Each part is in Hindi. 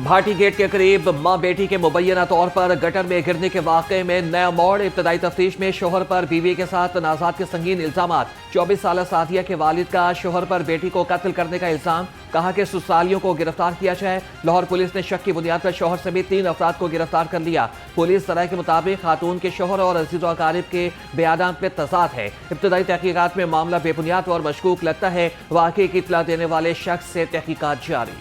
भाटी गेट के करीब मां बेटी के मुबैना तौर पर गटर में गिरने के वाकये में नया मोड़। इब्तदाई तफ्तीश में शोहर पर बीवी के साथ तनाज़ात के संगीन इल्जाम। 24 साल सादिया के वालिद का शोहर पर बेटी को कत्ल करने का इल्जाम। कहा कि ससुरालियों को गिरफ्तार किया जाए। लाहौर पुलिस ने शक की बुनियाद पर शोहर समेत 3 अफराद को गिरफ्तार कर लिया। पुलिस सराय के मुताबिक खातून के शोहर और अजीज़ व अकारिब के बयानात में तज़ाद है। इब्तदाई तहकीकात में मामला बेबुनियाद और मशकूक लगता है। वाकई की इत्तला देने वाले शख्स से तहकीकात जारी।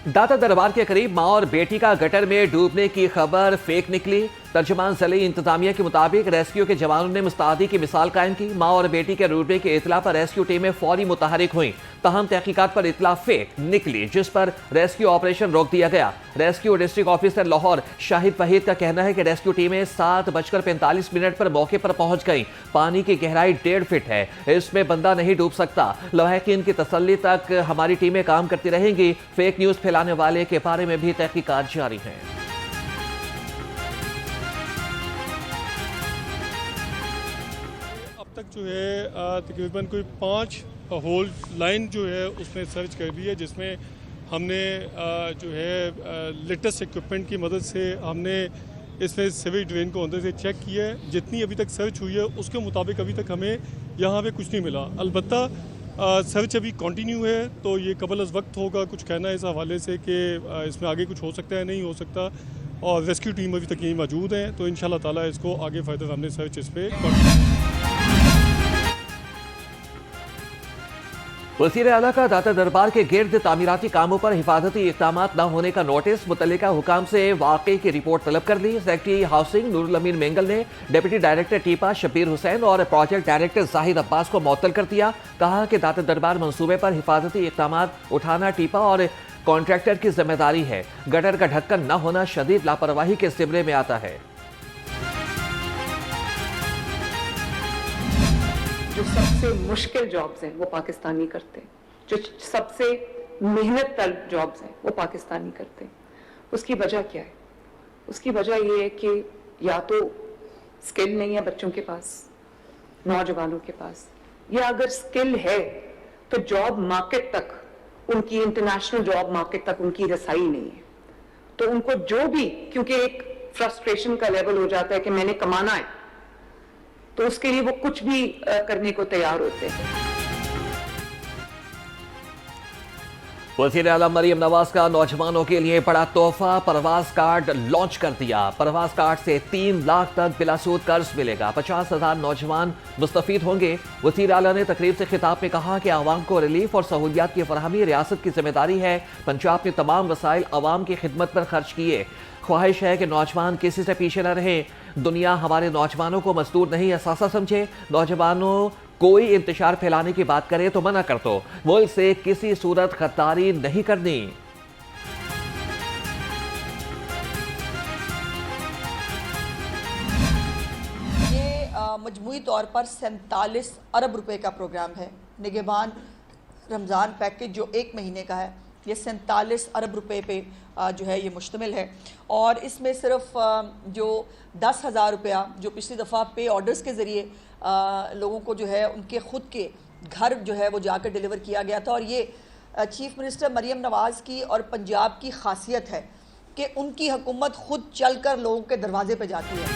दाता दरबार के करीब मां और बेटी का गटर में डूबने की खबर फेक निकली। तर्जुमान ज़िले इंतजामिया के मुताबिक रेस्क्यू के जवानों ने मुस्तैदी की मिसाल कायम की। मां और बेटी के डूबने की इतला पर रेस्क्यू टीमें फौरी मुतहरिक हुई। तहम तहकीकात पर इतला फेक निकली, जिस पर रेस्क्यू ऑपरेशन रोक दिया गया। Rescue district officer Lahore Shahid Waheed का कहना है कि रेस्क्यू टीमें 7:45 पर मौके पर पहुंच गई। पानी की गहराई 1.5 फीट है, इसमें बंदा नहीं डूब सकता। लवाहिकीन की तसल्ली तक हमारी टीमें काम करती रहेंगी। फेक न्यूज फैलाने वाले के बारे में भी तहकीकात जारी है। तक जो है तकरीबन कोई 5 होल लाइन जो है उसमें सर्च कर दी है, जिसमें हमने जो है लेटेस्ट इक्विपमेंट की मदद से हमने इसमें सिविल ड्रेन को अंदर से चेक किया है। जितनी अभी तक सर्च हुई है उसके मुताबिक अभी तक हमें यहाँ पे कुछ नहीं मिला। अलबत्ता सर्च अभी कंटिन्यू है, तो ये कबल अज़ वक्त होगा कुछ कहना इस हवाले से कि इसमें आगे कुछ हो सकता है नहीं हो सकता। और रेस्क्यू टीम अभी तक यहीं मौजूद है, तो इंशाल्लाह ताला इसको आगे फर्दर हमने सर्च इस पर। वज़ीर आला का दाता दरबार के गिर्द तामीराती कामों पर हिफाजती इक़दाम न होने का नोटिस। मुतल्लिका हुकाम से वाक़े की रिपोर्ट तलब कर ली। सेक्रेटरी हाउसिंग नूरुल अमीन मेंगल ने डिप्टी डायरेक्टर टीपा शब्बीर हुसैन और प्रोजेक्ट डायरेक्टर जाहिद अब्बास को मुअत्तल कर दिया। कहा कि दाता दरबार मंसूबे पर हिफाजती इक़दाम उठाना टीपा और कॉन्ट्रैक्टर की जिम्मेदारी है। गटर का ढक्कन न होना शदीद लापरवाही के ज़िम्मे में आता है। जो सबसे मुश्किल जॉब्स हैं वो पाकिस्तानी करते हैं, जो सबसे मेहनत तलब जॉब्स हैं वो पाकिस्तानी करते हैं। उसकी वजह क्या है? उसकी वजह ये है कि या तो स्किल नहीं है बच्चों के पास, नौजवानों के पास, या अगर स्किल है तो जॉब मार्केट तक उनकी, इंटरनेशनल जॉब मार्केट तक उनकी रसाई नहीं है। तो उनको जो भी, क्योंकि एक फ्रस्ट्रेशन का लेवल हो जाता है कि मैंने कमाना है, तो उसके लिए वो कुछ भी करने को तैयार होते हैं। वज़ीर आला मरियम नवाज का नौजवानों के लिए बड़ा तोहफा, परवाज कार्ड लॉन्च कर दिया। परवाज कार्ड से 3 लाख तक बिलासूद कर्ज मिलेगा। 50,000 नौजवान मुस्तफीद होंगे। वज़ीर आला ने तकरीब से खिताब में कहा कि आवाम को रिलीफ और सहूलियात की फराहमी रियासत की जिम्मेदारी है। पंजाब ने तमाम वसाइल आवाम की खिदमत पर खर्च किए। ख्वाहिश है कि नौजवान किसी से पीछे न रहे। दुनिया हमारे नौजवानों को मजदूर नहीं एहसासा समझे। नौजवानों कोई इंतशार फैलाने की बात करे तो मना कर दो। मुल्क से किसी सूरत गद्दारी नहीं करनी। ये मजमूई तौर पर 47 अरब रुपए का प्रोग्राम है। निगहबान रमज़ान पैकेज जो 1 महीने का है, ये 47 अरब रुपए पे जो है ये मुश्तमिल है। और इसमें सिर्फ जो 10,000 रुपया जो पिछली दफ़ा पे ऑर्डर्स के ज़रिए लोगों को जो है उनके ख़ुद के घर जो है वो जाकर डिलीवर किया गया था। और ये चीफ़ मिनिस्टर मरियम नवाज़ की और पंजाब की खासियत है कि उनकी हुकूमत ख़ुद चल कर लोगों के दरवाजे पर जाती है।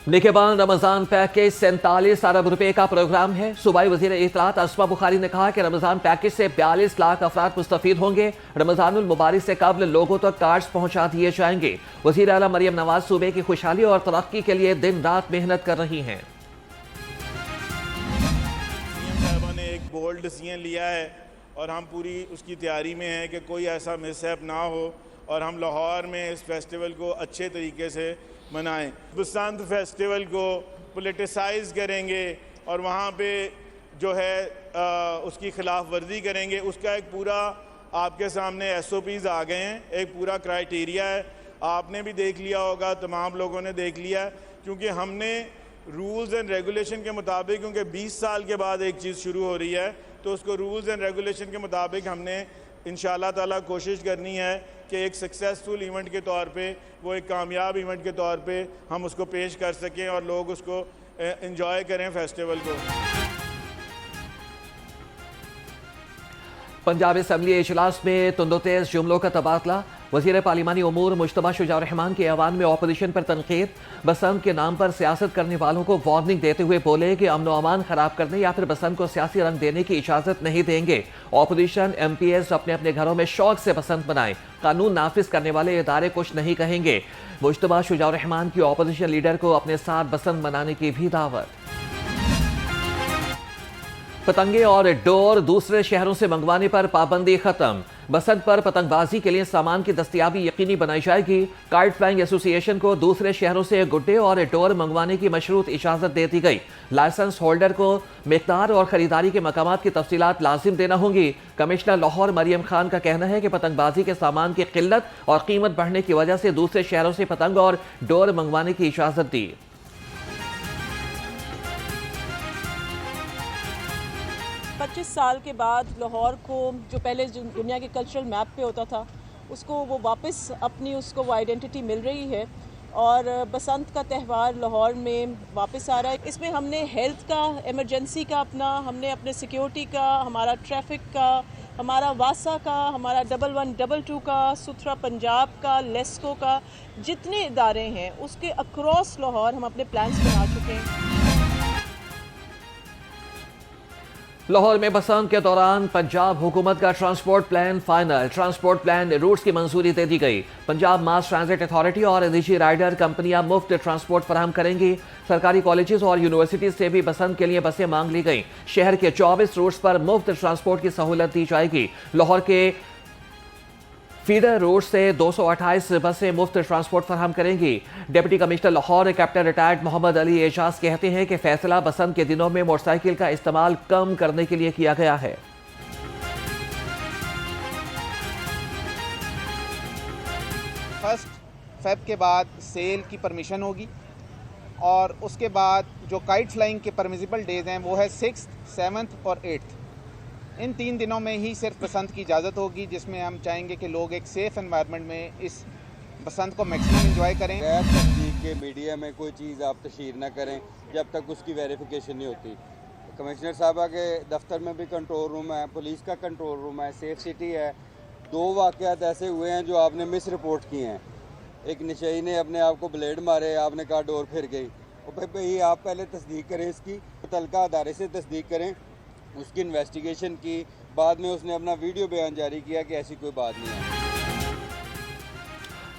निगहबान रमजान पैकेज 47 अरब रुपए का प्रोग्राम है। सूबाई वज़ीर इत्तलात अस्मा बुखारी ने कहा कि रमजान पैकेज से 42 लाख अफराद मुस्तफीद होंगे। रमजानुल मुबारक से कबल लोगों तक कार्ड्स पहुंचा दिए जाएंगे। वज़ीर आला मरियम नवाज सूबे की खुशहाली और तरक्की के लिए दिन रात मेहनत कर रही हैं। सीएम साहबा ने एक बोल्ड डिसीजन लिया है और हम पूरी उसकी तैयारी में हैं कि कोई ऐसा मिसहैप ना हो और हम लाहौर में इस फेस्टिवल को अच्छे तरीके से मनाएं। बसंत फेस्टिवल को पोलिटिसाइज करेंगे और वहाँ पे जो है उसकी खिलाफ वर्जी करेंगे। उसका एक पूरा आपके सामने SOPs आ गए हैं, एक पूरा क्राइटेरिया है। आपने भी देख लिया होगा, तमाम लोगों ने देख लिया, क्योंकि हमने रूल्स एंड रेगुलेशन के मुताबिक, क्योंकि 20 साल के बाद एक चीज़ शुरू हो रही है, तो उसको रूल्स एंड रेगुलेशन के मुताबिक हमने इंशाअल्लाह ताला कोशिश करनी है कि एक सक्सेसफुल इवेंट के तौर पे, वो एक कामयाब इवेंट के तौर पे हम उसको पेश कर सकें और लोग उसको एंजॉय करें फेस्टिवल को। पंजाब असम्बली इजलास में तुंदोतेज जुमलों का तबादला। वज़ीर पार्लिमानी उमूर मुश्तबा शुजा रहमान के ऐवान में ऑपोजिशन पर तनकीद। बसंत के नाम पर सियासत करने वालों को वार्निंग देते हुए बोले कि अमन अमान खराब करने या फिर बसंत को सियासी रंग देने की इजाजत नहीं देंगे। ऑपोजिशन MPs अपने अपने घरों में शौक से बसंत मनाएं, कानून नाफिज करने वाले इदारे कुछ नहीं कहेंगे। मुश्तबा शुजा रहमान की ऑपोजिशन लीडर को अपने साथ बसंत मनाने की भी दावत। पतंगे और डोर दूसरे शहरों से मंगवाने पर पाबंदी खत्म। बसंत पर पतंगबाजी के लिए सामान की दस्तयाबी यकीनी बनाई जाएगी। काइट फ्लाइंग एसोसिएशन को दूसरे शहरों से गुड्डे और डोर मंगवाने की मशरूत इजाजत दे दी गई। लाइसेंस होल्डर को मिकदार और खरीदारी के मकामात की तफसीलात लाजिम देना होंगी। कमिश्नर लाहौर मरियम खान का कहना है कि पतंगबाजी के सामान की किल्लत और कीमत बढ़ने की वजह से दूसरे शहरों से पतंग और डोर मंगवाने की इजाजत दी। 25 साल के बाद लाहौर को जो पहले दुनिया के कल्चरल मैप पे होता था, उसको वो वापस अपनी उसको वो आइडेंटिटी मिल रही है और बसंत का त्यौहार लाहौर में वापस आ रहा है। इसमें हमने हेल्थ का, इमरजेंसी का अपना, हमने अपने सिक्योरिटी का, हमारा ट्रैफिक का, हमारा वासा का, हमारा 1122 का, सुथरा पंजाब का, लेस्को का, जितने इदारे हैं उसके अक्रॉस लाहौर हम अपने प्लान्स बना चुके हैं। लाहौर में बसंत के दौरान पंजाब हुकूमत का transport plan final. Transport plan routes की मंजूरी दे दी गई। पंजाब मास ट्रांजिट अथॉरिटी और निजी राइडर कंपनियां मुफ्त ट्रांसपोर्ट फराहम करेंगी। सरकारी कॉलेजेस और यूनिवर्सिटीज से भी बसंत के लिए बसें मांग ली गई। शहर के 24 रूट्स पर मुफ्त ट्रांसपोर्ट की सहूलत दी जाएगी। लाहौर के फीडर रोड से 228 बसें मुफ्त ट्रांसपोर्ट फराहम करेंगी। Deputy commissioner Lahore captain retired Mohammad Ali Ejaz कहते हैं कि फैसला बसंत के दिनों में मोटरसाइकिल का इस्तेमाल कम करने के लिए किया गया है। 1 फ़रवरी के बाद सेल की परमिशन होगी और उसके बाद जो काइट फ्लाइंग के परमिसिबल डेज हैं वो है 6th, 7th और 8th। इन 3 दिनों में ही सिर्फ बसंत की इजाज़त होगी, जिसमें हम चाहेंगे कि लोग एक सेफ़ एनवायरनमेंट में इस बसंत को मैक्सिमम एंजॉय करें। गैर तस्दीक के मीडिया में कोई चीज़ आप तशहीर ना करें जब तक उसकी वेरिफिकेशन नहीं होती। कमिश्नर साहबा के दफ्तर में भी कंट्रोल रूम है, पुलिस का कंट्रोल रूम है, सेफ सिटी है। 2 वाक़यात ऐसे हुए हैं जो आपने मिस रिपोर्ट किए हैं। एक नशई ने अपने आप को ब्लेड मारे, आपने कहा डोर फिर गई। और भाई आप पहले तस्दीक करें, इसकी मुतल्लिका अदारे से तस्दीक करें, उसकी इन्वेस्टिगेशन की। बाद में उसने अपना वीडियो बयान जारी किया कि ऐसी कोई बात नहीं है।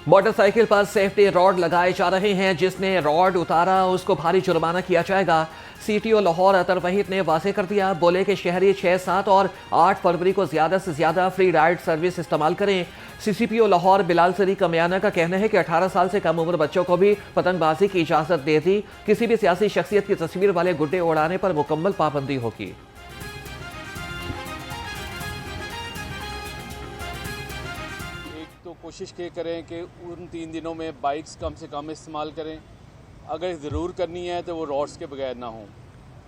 मोटरसाइकिल पर सेफ्टी रॉड लगाए जा रहे हैं। जिसने रॉड उतारा उसको भारी जुर्माना किया जाएगा। CTO लाहौर अतर वहीद ने वाज़ेह कर दिया। बोले कि शहरी 6, 7 और 8 फरवरी को ज़्यादा से ज़्यादा फ्री राइड सर्विस इस्तेमाल करें। CCPO लाहौर बिलाल सरी कमियाना का कहना है कि 18 साल से कम उम्र बच्चों को भी पतंगबाजी की इजाज़त दे दी। किसी भी सियासी शख्सियत की तस्वीर वाले गुड्डे उड़ाने पर मुकम्मल पाबंदी होगी। तो कोशिश ये करें कि उन 3 दिनों में बाइक्स कम से कम इस्तेमाल करें। अगर ज़रूर करनी है तो वो रॉड्स के बगैर ना हों।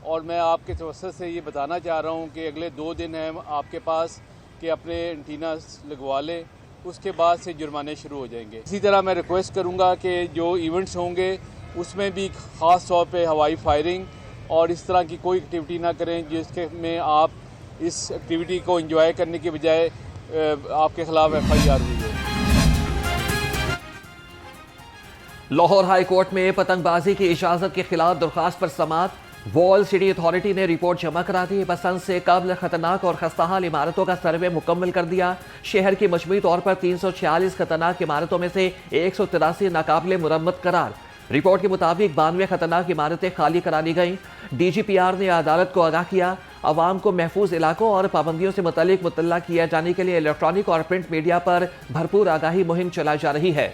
और मैं आपके तवज्जो से ये बताना चाह रहा हूँ कि अगले 2 दिन हैं आपके पास कि अपने एंटीना लगवा लें, उसके बाद से जुर्माने शुरू हो जाएंगे। इसी तरह मैं रिक्वेस्ट करूँगा कि जो इवेंट्स होंगे उसमें भी ख़ास तौर पे हवाई फायरिंग और इस तरह की कोई एक्टिविटी ना करें जिसके में आप इस एक्टिविटी को एंजॉय करने के बजाय आपके खिलाफ FIR हुई हो। लाहौर हाई कोर्ट में पतंगबाजी की इजाजत के खिलाफ दरख्वास्त पर समाअत। वॉल सिटी अथॉरिटी ने रिपोर्ट जमा करा दी। बसंत से कबल खतरनाक और खस्ताहाल इमारतों का सर्वे मुकम्मल कर दिया। शहर की मजमूई तौर पर 346 खतरनाक इमारतों में से 183 नाकाबिले मुरम्मत करार। रिपोर्ट के मुताबिक 92 खतरनाक इमारतें खाली करा ली गई। DGPR ने अदालत को आगाह किया। अवाम को महफूज इलाकों और पाबंदियों से मुतल्लिक मुतल्ला किया जाने के लिए इलेक्ट्रॉनिक और प्रिंट मीडिया पर भरपूर आगाही मुहिम चलाई जा रही है।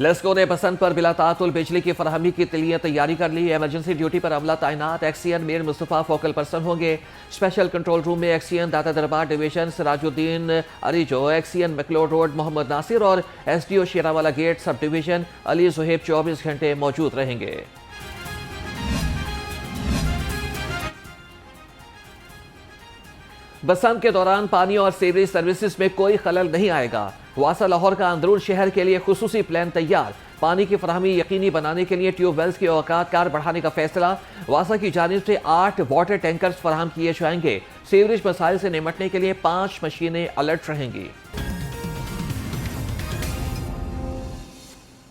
लेस्को ने बसंत पर बिला तातुल बिजली की फराहमी की तिलियां तैयारी कर ली। इमरजेंसी ड्यूटी पर अमला तैनात। XEN Mir Mustafa focal person होंगे। स्पेशल कंट्रोल रूम में XEN Data Darbar division Sirajuddin Areejo, XEN McLeod road Muhammad Nasir और SDO Sherawala gate sub division Ali Suhaib 24 घंटे मौजूद रहेंगे। बसंत के दौरान पानी और सीवरेज सर्विसेज में कोई खलल नहीं आएगा। वासा लाहौर का अंदरून शहर के लिए खुसूसी प्लान तैयार। पानी की फराहमी यकीनी बनाने के लिए ट्यूबवेल्स की औकात कार बढ़ाने का फैसला। वासा की जानिब से 8 वाटर टैंकर्स फराहम किए जाएंगे। सीवरेज मसाइल से निपटने के लिए 5 मशीनें अलर्ट रहेंगी।